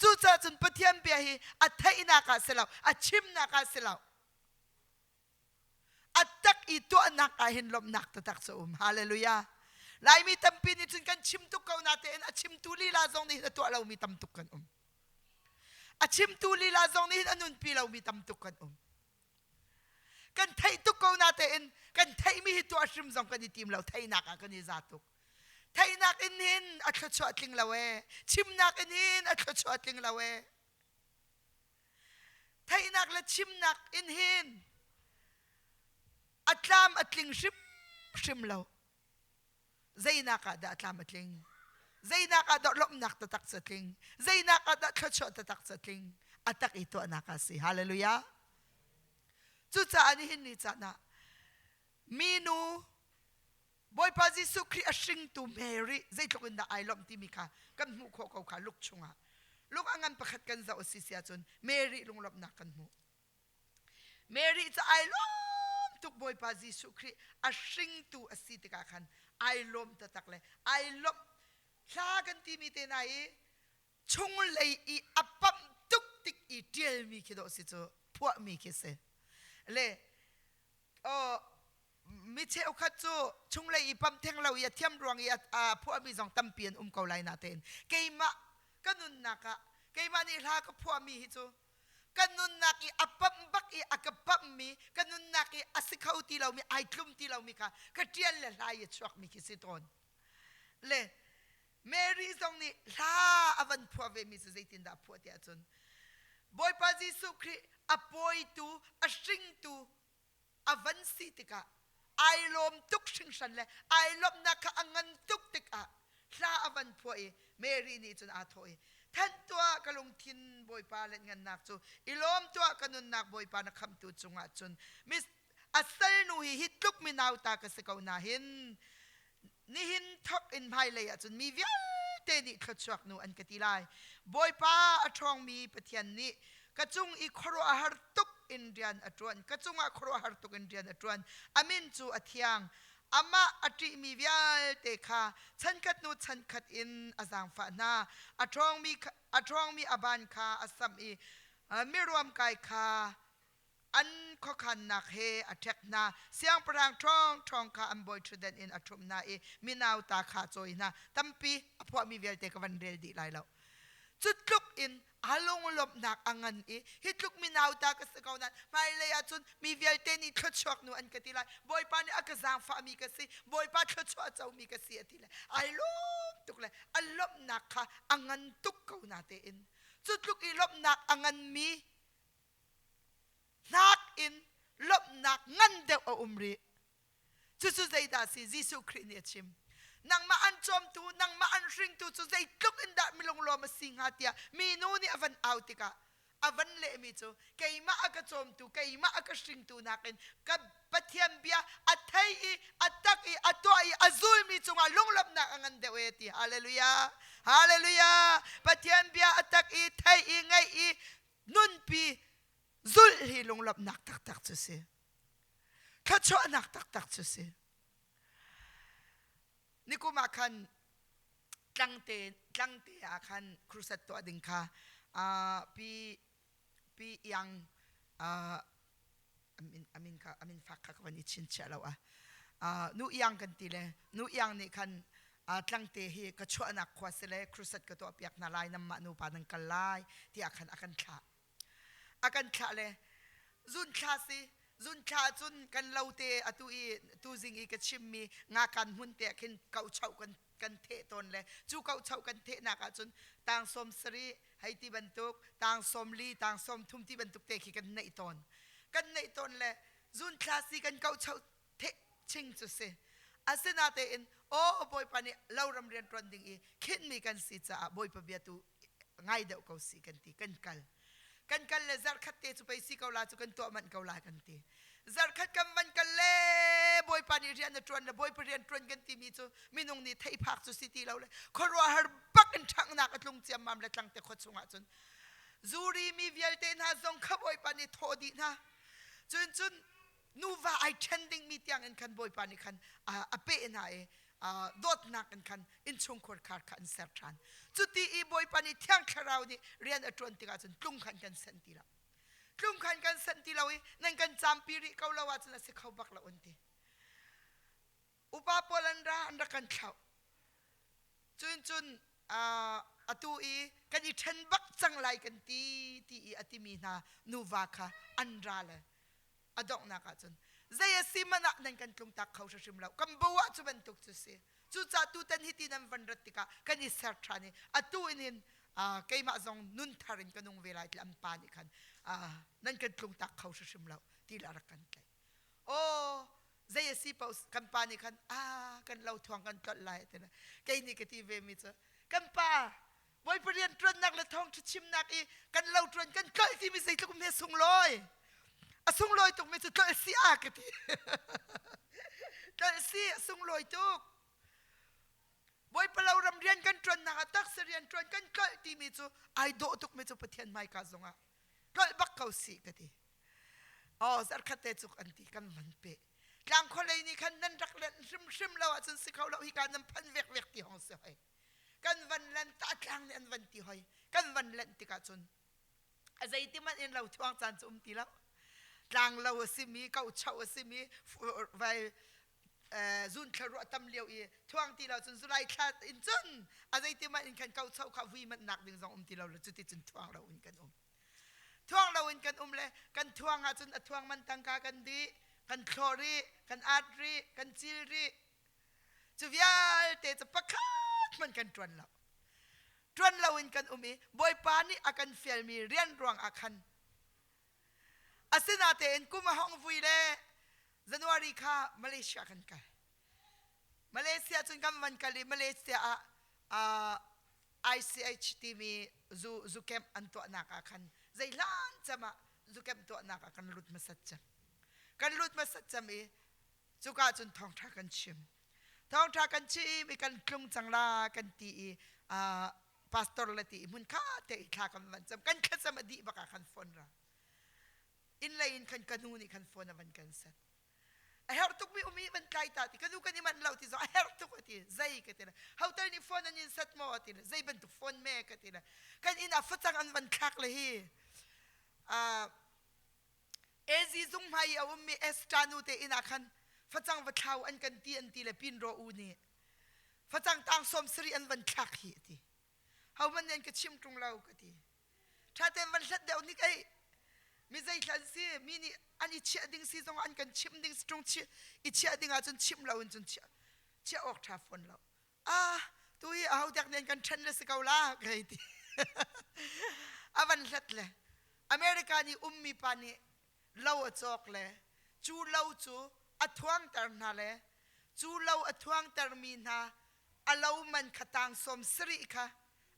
จูจ่าจนปะเทียนเบียฮีไทยนักเสลาชิมนักเสลาตักอีตัวนักอาหินลมนักตะตักโซมฮาเลลูยาลายมีตั้มปีนี่จนกันชิมตุกเขานาเตนชิมตุลีลาซองนี่ตัวเรามีตั้มตุกกันชิมตุลีลาซองนี่อันนุนปีเรามีตั้มตุกกันกันไทยตุกเขานาเตนกันไทยมีตัวชิมซองกันทีมเราไทยนักกันนี่ซาตุกไทยนักอินหินอัดชวดลิงเราชิมนักอินหินอัดชวดลิงเราไทยนักและชิมนักอินหินอัตลามอัตลิงชิมเราใจนักดาอัตลามอัตลิงใจนักดาลมนักตะตักสติงใจนักดาขชดตะตักสติงอัตักอีตัวนักสิฮาเลลูยาจุดจ้าอันนี้หินนี่จ้านะมีนูบอยพาจิสุคริอชิงตูเมรีใจทุกคนดาไอลมที่มีค่ะกันหูเขาขาลุกชงอ่ะลุกอังงันประคัดกันจะอสิเสียจนเมรีลงลมนักกันหูเมรีจะไอลมทุกบอยพาจิสุคริอชิงตูอสิติกาขันไอลมตะตักเลยไอลมชากันที่มีเตนายชงเลยอีอัปปัมตุกติกอีเดียลมีคิดว่าสิโจพวกมีคิดเสเลยมิเชลขัดโจชงเลยอีปั๊มเทงเราอย่าเทียมรวงอย่าพวกมีสองตั้มเปลี่ยนเกาไลนาเตนเกยมะกันนุนนักะเกยมานี่ลาก็พวกมีฮิโจกันนุนนักอีอัปปัมบักอีอักปัมมีกันนุนนักอีอสิเขาที่เรามีไอคลุมที่เรามีค่ะกระเทียนเลยลายชวกมีคิดสิตอนเลยเมรีตรงนี้ลาอวันพวกเวมิสเซตินดาพวกเดียจนบอยปาจิสุคริอปอยตูอชิงตูอวันสิติกะไอลมตุกชิงชันเลยไอลมนักอังงันตุกติกะลาอวันพวกเมรีนี่จนอาทอยท่านตัวกะลงทินบอยปาเล่นเงินนักจูอิลมตัวกันนุนนักบอยปานักคำตูจงอาจนมิสอัสเซลนูฮิฮิตุกมินาวตากะสกาวนาหินนี่หินทักอินไพเลยจนมีวิญเตนิขจวกนูอันกติไลบอยปาอทองมีปะเทียนนี้กระจุงอีครัวหาตุกอินเดียนอตรวนกระจุงครัวหาตุกอินเดียนอตรวนอามินจูอเทียงอามาอติมีวิญเตคาฉันขัดนูฉันขัดอินอาจางฝานาอทองมีอบานคาอาสัมอีไม่รวมกายคาอันข้อขันนักเฮอเทกนาเสียงประดางทองคาอันบอยทรเดนอินอัตรมนามีนาวตาขาโจยนาตั้มปีพวกมีเวลเตกวันเรลดีไลแล้วจุดลุกอิน along lop nak angan hitluk minaw ta kasagaw nan mailaya chun mi vialte ni thotchok nu an katila boy pa ni akazang fa mi kasi boy pa thotchok chaw mi kasi atila alom tukle alop nak ka angan tuk kaw natin chutluk ilop nak angan mi nak in lop nak ngan de o umri chusu zaida si Jesu Christ ni chim nang maan chom tu nang maan ring tu chu zai tluk inda milong lo masing hatia minu ni avan autika avan le mi chu keima aka chom tu keima aka ring tu nakin ka pathiam bia athai atak atoi azul mi chunga lunglap na angan de weti hallelujah hallelujah pathiam bia atak thai ngai nun pi zul hi lunglap nak tak tak chu se khacho nak tak tak chu se ni ko makan tlangte akan krusat to ading ka pi yang amin fakka ko ni Chin-Sayamah nu yang kan tile nu yang ni kan tlangte hi ka chua nak kwasele krusat ka to apiak na lai nam manu pa nang kalai ti akan tha le zun klasi zun kha chun kan laute atui tu zingi ka chimmi nga kan hunte khin kau chau kan the ton le chu kau chau kan the na ka chun tang som sri haiti bantuk tang som li tang som thumti bantuk te khi kan nei ton le zun klasi kan kau chau the ching chu se asena te in o boy pani lauram rian tron ding khin mi kan si cha boy pa bia tu ngai de ko si kan ti kan kal le zar khat te chu pai si kaula chu kan to man kaula kan ti zar khat kam man kal le boy pani rian na tron le boy pa rian tron kan ti mi chu minung ni thei phak chu city lo le khorwa har bak an thang na ka tlung chiam mam le tlang te kho chunga chun zuri mi vialte na zong kha boy pani thodi na chun nuva I tending mi tiang en kan boy pani kan ape na dot nak kan in chung khor khar kan sertran chuti I boy pani thiang Thlarau ni rian atron ti ka chun tlung khan kan santi la nang kan champiri kaulawa chuna se khau bak la unti upa polandra andra kan thau chun atui kan I then bak changlai kan ti atimi na nuva kha andra le adok na ka chun zaya simana nang kan tlung tak khau shim lau kam bawa chu ban tuk chu se chu cha tu tan hiti nam van ratika kan I sertrani atu inin keima zong nun tharin kanung velai lam pani kan nan kan tlung tak khau shim lau ti la kan tlai o zaya si paus kan pani kan kan lau thuang kan tlot lai tena kai ni ke ti ve mi cha kan pa boy prian tron nak la thong chim nak kan lau tron kan kai ti mi sei tluk me sung loi asung loi tuk me chu tlol si akati tlol si asung loi tuk boy palau ram rian kan tron na atak serian tron kan kal ti mi chu ai do tuk me chu pathian mai ka zonga tlol bak kau si kati zar khate chuk anti kan man pe tlang kholei ni kan nan rak len shim lawa chun si khau lo hi kan nam phan vek ti hong se hoi kan van lan ta tlang ni an van ti hoi kan van lan ti ka chun azai ti man in lo thuang chan chum ti la tlang lo simi kau chau simi vai zun Thlarau tam liu thuang ti lo chun zulai khat in chun azai ti man in kan kau chau kha vi man nak ding zong ti lo chu ti chun thuang lo in kan le kan thuang ha chun athuang man tang ka kan di kan thlori kan atri kan chilri chu vial te cha pakhat man kan tron lo in kan boy pani akan fel mi rian ruang akan asinate en kuma hong vui le January kha Malaysia kan ka Malaysia chun kam man kali Malaysia ICH mi zu camp anto na ka kan zailan chama zu camp to na ka kan lut masat cham chuka chun Thawngtha kan chim kan klung changla kan ti pastor lati mun kha te thla kam man cham kan khasam di baka kan phone ra in lain kan kanuni kan phone man kan sat I have to be man kai ta ti kanu kan man law ti zo I have to ko ti zai ka ti how tar ni phone ni sat mo ti zai ban tu phone me ka ti kan ina fatang an van khak le hi ezi zung mai awum mi estanu te ina kan fatang va thau an kan ti le pin ro u ni fatang tang som sri an van khak hi ti how man nen ka chim tung law ka ti ถ้าเต็มวันเสร็จเดี๋ยวนี้ไอ้มีใจฉันสิมีนี่อันนี้เชี่ยดิ้งสิตรงอันกันชิมดิ้งตรงเชี่ยอีเชี่ยดิ้งอาจนชิมเราจนเชี่ยออกทาฟอนเราตัวอีเอาจากเรียนกันเทรนเลยสกาวลาไงที่วันเสร็จเลยอเมริกานี่มีปานี่เล่าจอกเลยจูเล่าจูอัทวงตร์นาเลยจูเล่าอัทวงตร์มีนาอเล่ามันขตังสมสริค่ะ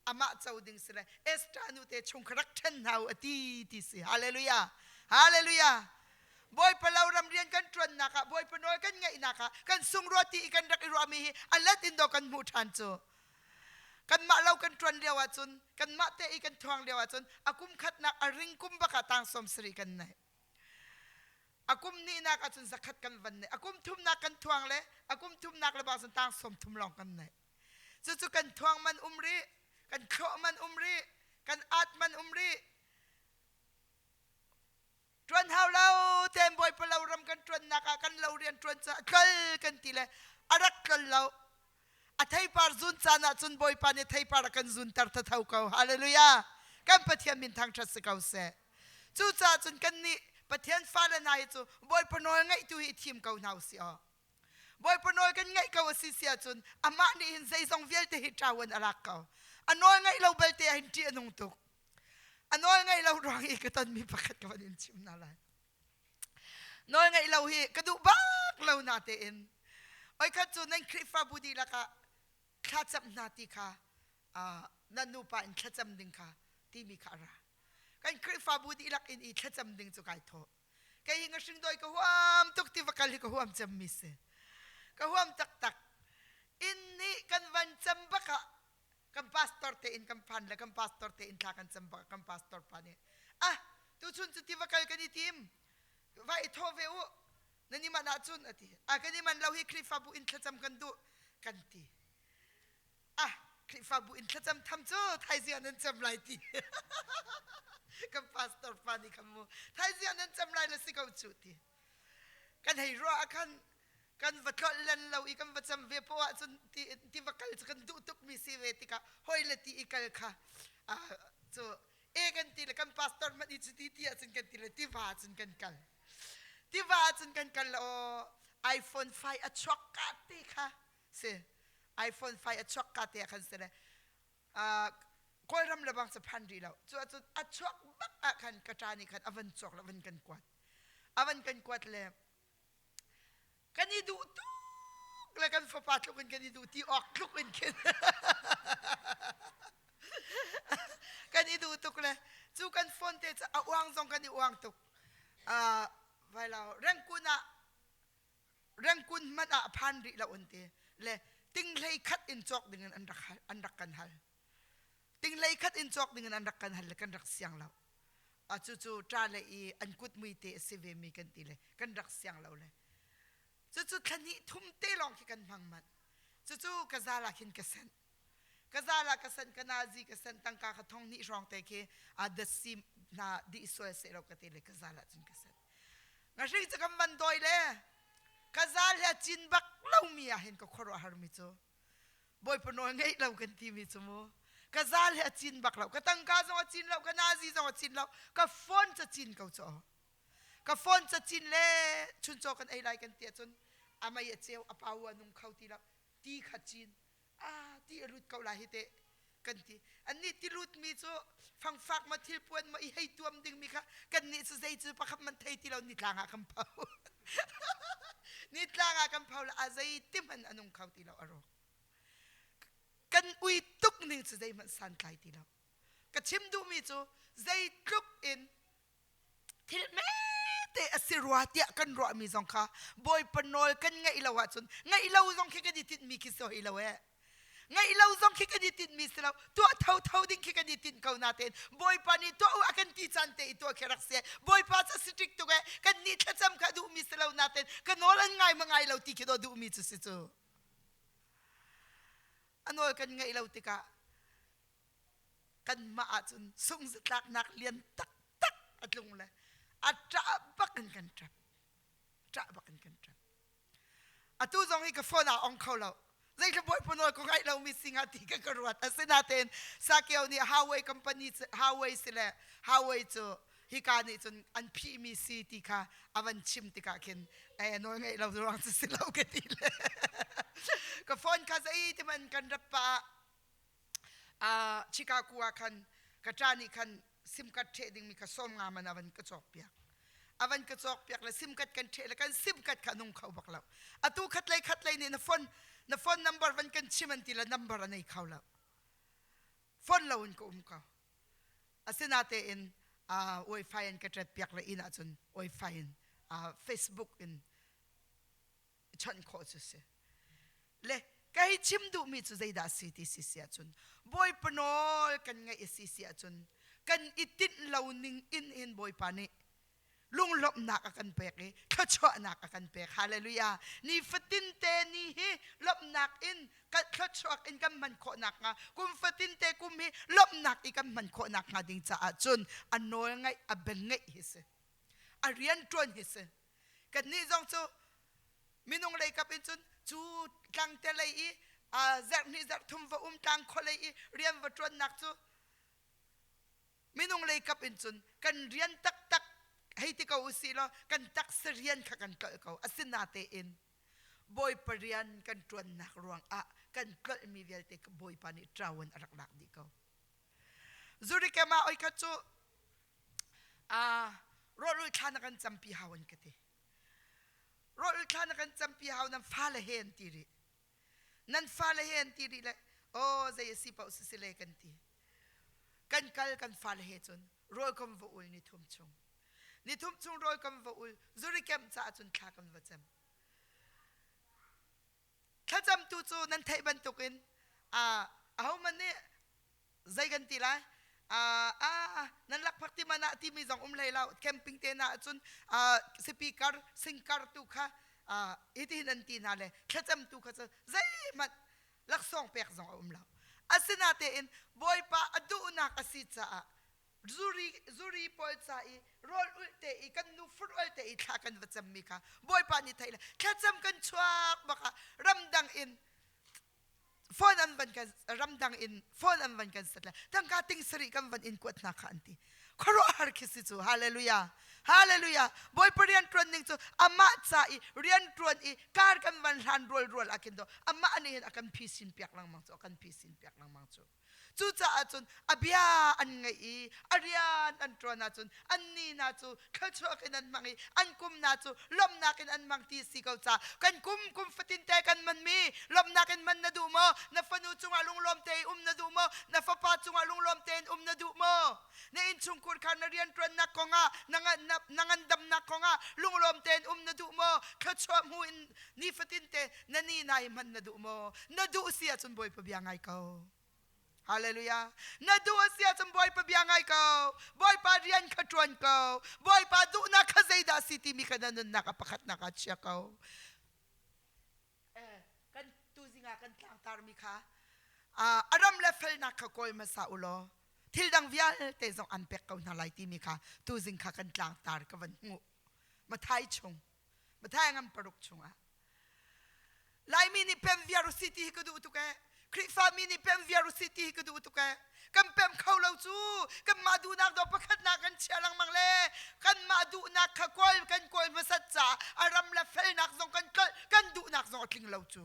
อามาเจ้าดิ้งสิเลยเอสตานุเตชงครักเทนเฮาอตีติสิฮาเลลูยาฮาเลลูยาบอยพลาวรำเรียนกันตรนนะคะบอยพน้อยกันไงนะคะกันสุงรตีกันรักอิรามีอัลเลตินโดกันมูทันโจกันมาเรากันตรนเดียวจุนกันมาเตอีกันทวงเดียวจุนอากุมขัดนักอริงกุมบักตังสมสริกันไหนอากุมนี่นักจุนสักขัดกันวันไหนอากุมทุ่มนักกันทวงเลยอากุมทุ่มนักระบาดสันตังสมทุ่มลองกันไหนจู่ๆกันทวงมันรีกันเคาะมันรีกันอัดมันรีตรนเฮาเราเต็มบอยพลาวรำกันตรนนักกันเราเรียนตรนจะกลกันทีเลยอารักกันเราอาไทยปาร์ซุนจานะจุนบอยปานี่ไทยปาร์กันซุนตาร์ทัดเท้าเขาฮาเลลูยากันปะเทียนมินทางทศเขาเสจู่จ้าจุนกันนี่ปะเทียนฟ้าละนายจู่บอยพน้อยไงตัวฮิทีมเขาหนาวเสียบอยพน้อยกันไงเขาสิเสียจุนอามานี่หินใจทรงเวลเตหิตราวันอารักเขาอันน้อยไงเราเบลเตหินที่นุ่งตุกอันน้อยไงเราร้องอีกตอนมีประกาศกับวันนี้ชิมนาลายน้อยไงเราฮีกระดูบักเราหน้าเต็นไอ้ข้าจุนนั่งคริฟาบุดีละค่ะข้าจำนาทีค่ะนันนูปาอินข้าจำดึงค่ะที่มีขาระกันคริฟาบุดีละอินอีข้าจำดึงจุกไอโตกันยิงกระชิงโดยกะหวมตุกที่วักลิกะหวมจำมิเสกะหวมตักอินนี่กันวันจำบักะกันพาสตอร์เตอินกันพันและกันพาสตอร์เตอินทากันจำบักกันพาสตอร์ปานี่ตุชุนจุดที่วักลิกันทีมว่าไอโทเวอุนั่นนี่มันอาจุนอติกันนี่มันเราให้คริฟาบุอินข้าจำกันดูกันทีคลิปฟาบุอินขจำทำจู่ไทยเสียนั้นจำไรทีกับพาสตอร์ฟานี่คำมูไทยเสียนั้นจำไรละสิเขาจุดทีกันให้รอกันวัดก็เล่นเราอีกันวัดจำเวปว่าจนที่วัดกันกันดูทุกมิสิเวติกาหอยละทีอีกันค่ะจู่กันทีละกันพาสตอร์มันอีจุดที่จนกันทีละที่ว่าจนกันจนกันละiPhone 5ช็อกกัดทีค่ะเสiPhone 5ช็อกกัดที่ขันเสร็จคอยรำระบางสะพานดีแล้วจู่ช็อกบักขันกระจายนี่ขันอวันช็อกแล้ววันกันกวาดเลยกันนี่ดูทุกแล้วกันฟ้าปัดลูกกันนี่ดูที่ออกลูกกันนี่ดูทุกเลยจู่กันฟอนเตจะเอาวางซองกันนี่วางทุกไว้แล้วเรื่องคุณมันพันดีแล้วอันเตเลยติงเลยคัดอินจอกdenganอันรักกันฮัลติงเลยคัดอินจอกdenganอันรักกันฮัลกันรักเสียงเราจู่ๆตราเลยอันกุดมุยเตะสิเวมีกันตีเลยกันรักเสียงเราเลยจู่ๆคันนี้ทุ่มเตะลองที่กันพังมันจู่ๆกระซาลาคินกระสันกันนาซีกระสันตั้งกาขทองนี่รองเตะเคดัดซิมนาดิสวยเสเรากระเตะเลยกระซาลาจินกระสันงั้นสิ่งจะกำมันโดยเลยกะซาลจินบักเล่ามีเห็นก็ขอรหารมิโซบอยปนอยไงเรากันทีมิโซโมกะซาลจินบักเรากะตั้งกาสงจินเรากะนาซีสงจินเรากะฟอนจะจินเขาจ่อกะฟอนจะจินเล่ชุนโจกันไอไลกันเตียจนอามาเยเจียวอปาวานุงเขาทีละตีขัดจินที่รุดเขาลาฮิเตกันทีอันนี้ที่รุดมีโซฟังฟักมาทิลปวนมาอีให้ตัวมันดึงมีค่ะกันนี่สุดใจจูปะครับมันไทยที่เรานิดลางหาคำเผานิดลางกันเผาละอาศัยติมันอนุเขาที่เราอารมณ์กันอุยตุกนี่จะได้มันสันไกที่เราก็ชิมดูมีจูใจตุกอินที่แม่เตะสิรัวเตียกันรัวมีสองค่ะบอยปนอยกันไงเราว่าจนไงเราสองแค่กันติดมีคิดโซอีเราไงเราสองแค่กันติดมีสิเราตัวเท่าดิ้งแค่กันติดเขาหน้าเต็นบอยปานี่ตัวอากันตีจันเตะตัวแค่รักเสียบอยปาจะสตริกตัวแกกันนี่ถ้าจำกันดูมีสิเราหน้าเต็นกันโน้นไงมาไงเราตีคิดดูมีจุดสิจูอันโน้นกันไงเราติกะกันมาจนส่งสตักนักเรียนตักอัดลงเลยจับบักกันจับอัตุจงให้กับฟอนาองเขาเรา Zay ka boy puno kung ay lau missing ati ka karuat. Asin natin sa kiyaw ni Huawei company Huawei sila Huawei to hikani to an PME city ka avan chim ti ka kin ay no ngay lau durang sa silaw katila. Ka phone ka sa itiman kan rapa chika kuwa kan katani kan sim card trading mi ka som nga man avan ka chokpia. Avan ka chokpia la sim card kan trade kan sim card ka nung kau baklaw. Atu khatlay ni na phone number van kan chiman tila number anay kaulaw. Phone lawin ko ka. Asin natin Wi-Fi and katret piak la ina chun Wi-Fi and Facebook in chan ko se. Le kahit chimdu mi chu zayda city sisia chun. Boy panol kan nga isisia chun. Kan itin launing in boy pani. Lung lop nakakan peke, kachwa nakakan peke. Hallelujah. Ni fatinte ni hi lop nak in kachwa in kan man ko nak nga. Kung fatinte kum hi lop nak ikan man ko nak nga ding sa atsun. Anol ngay abengay hise. Arian tron hise. Kat ni zong so minong lay kapin chun chu tang telay I zak ni zak tumva tang kolay I rian vatron nak chu. Minong lay kapin chun kan rian tak hay ti kau usilo kan takserian ka kan kau asin natin boy parian kan tuan nak ruang kan kal mi velte boy pani trawan arak di kau zuri ka ma oi kacho rolul khana kan champi hawan kete rolul khana kan champi hawan nan fala hen tiri la zay sipa usisile kan ti kan kal kan fala he chon rol kom voul ni thumchung ni thumchung rol kam vaul zuri kem cha chun kha kam vacham khacham tu chu nan thai ban tukin aho man ne zaigan tila nan lak phakti mana ti mi jong lai lau camping te na chun speaker singkar tu kha iti nan ti na le khacham tu kha zai mat lak song pek jong lau asinate in boy pa adu na kasitsa zuri pol sa I roll ulte I kan nu fur ulte I thakan vacham mika boy pa ni thaila khacham kan chuak baka ramdang in phone an ban kan ramdang in phone an ban kan satla tang kating sari kan ban in kwat na ka anti khoro har khisi chu hallelujah boy parian trending chu ama cha I rian tron I kar kan ban han roll akin do ama ani akan pisin piak lang mang chu akan pisin piak lang mang chu chucha achun abia an ngai arian an trona chun anni na chu khachwa kinan mangi an kum na chu lom na kin an mang ti sikaw cha kan kum fatin te kan man mi lom na kin man na du mo na fanu chunga lung lom te na du mo na fapa chunga lung lom te na du mo na in chungkur kan na rian tron na ko nga nangandam na ko nga lung lom te na du mo khachwa mu in ni fatin te na ni nai man na du mo na du siya chun boy pabiangay ko. Hallelujah. Nadua siya sa boy pa biyangay ko. Boy pa riyan katruan ko. Boy pa doon na kazayda city mi ka na nun nakapakat na katsya ko. Kan tuzi nga kan tlang mi ka. Aram level na kakoy masa ulo. Tildang vial te zong anpek ko na laiti mi ka. Tuzing ka kan tlang tar ka van ngu. Matay chung. Matay ang paruk chung Lai mi ni pem viaru city ko doon to ka. Kri family pem viaru city ko du ka kam pem khaulo chu kam madu nak do pakhat na kan chialang mangle kan madu nak khakol kan kol masat cha aram la fel nak zong kan du nak zong tling lo chu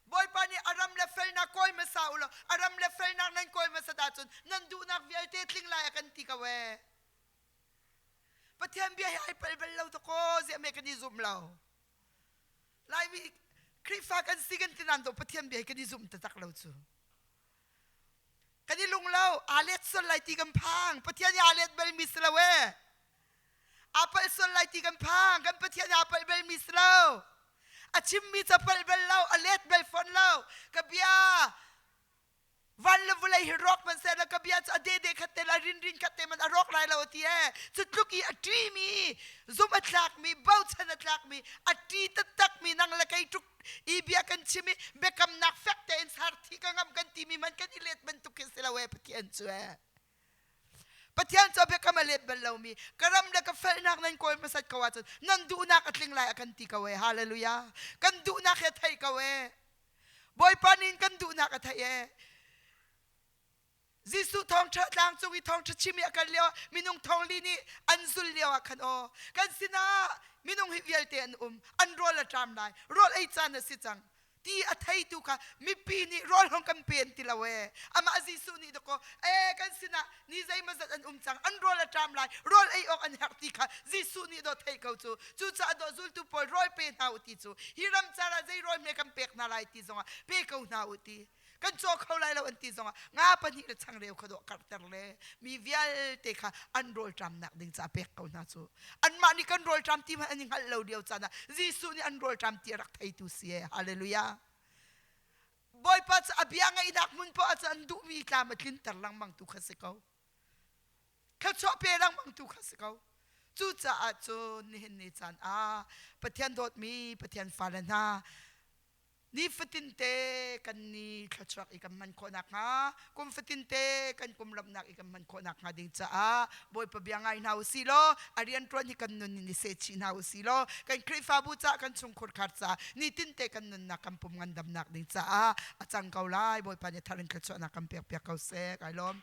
boy pani aram la fel na kol masaulo aram la fel nak nan kol masata chun nan du nak vial te tling la kan ti ka we pathiam bi ai pel bel lo to ko ze mechanism lo lai mi krifa kan sigan tinando pathiam bi kan izum tatak lo chu kan ilung lo alet sol lai ti kan phang pathian ya alet bel mislawe apal sol lai ti kan phang kan pathian apal bel mislo achim mi chapal bel lo alet bel fon lo kabia van le vulai hirok man se la kabia cha de khatte la rin khatte man arok lai lo ti e chutluki atri mi zum atlak mi baut chan atlak mi ati tatak mi nang la kai tuk ibia kan chimi bekam nak fakte in sarthi ka ngam kan timi man kan ilet man tukis sila we patian chu e patian cho bekam เลบเรามีกระรำเด็กเฟลนักนั้นคอยมาสัตกว่าจนนั่นดูนักอัดลิงไลกันตีกเวฮาเลลูยากันดูนักเฮทัยกเวบอยปานินกันดูนักอัทเยจิสุทองเชิดลางจงอีทองเชิดชิมีกันเลี้ยวมินุงทองลีนี่อันสุลเลี้ยวขันโอกันสินะมินุงฮิเวลเตนอันโรลจามได้โรลไอจานสิจังที่อัทยตุค่ะมีปีนี่โรลของกันเปลี่ยนติละเวอามาจิสุนี่ดก็กันสินะนี่ใจมาจัดอันจังอันโรลจามได้โรลไอออกอันหักติค่ะจิสุนี่ดเทยเขาจูจ่าดจุลตุปอลโรลเป็นหาวติจูฮิรัมจาราใจโรลเมกันเปกนาไลติจงเปกเขาหาวติกันโจเขาไล่เราอันที่สองงาปันหิรช่างเร็วขดกัดเตอร์เลยมีวิลเตค่ะอันโรลจำนักดึงจะเปกเขาหน้าจูอันมานี่กันโรลจำที่มันอันยังหันเราเดียวจ้านะจิสุนี่อันโรลจำที่รักไทยตุเสียฮาเลลูยาบอยปัจจัยบียงไอ้นักมุนปัจจัยอันดูมีกามาทิ้งตร์ลังมังตุขัสเขาเขาชอบเปรังมังตุขัสเขาจูจ่าจูนี่เห็นนี่จันปะเทียนโดดมีปะเทียนฟาเลนานี่ฟตินเตกันนี่ขจักอีกมันคนนักฮะกุมฟตินเตกันกุมลำนักอีกมันคนนักฮะดิ่งจ้าบอยปะเบียงไงนาวสิโลอารียนตรนี่กันนุนนี่เซชินาวสิโลกันคริฟาบุจ้ากันชงขดขัดจ้านี่ตินเตกันนุนนักกันปุ่มงันดำนักดิ่งจ้าอาจารย์เกาไล่บอยปะเนี่ยทารินขจักนักกันเปียกเปียกเขาเสกไอ้ล้อม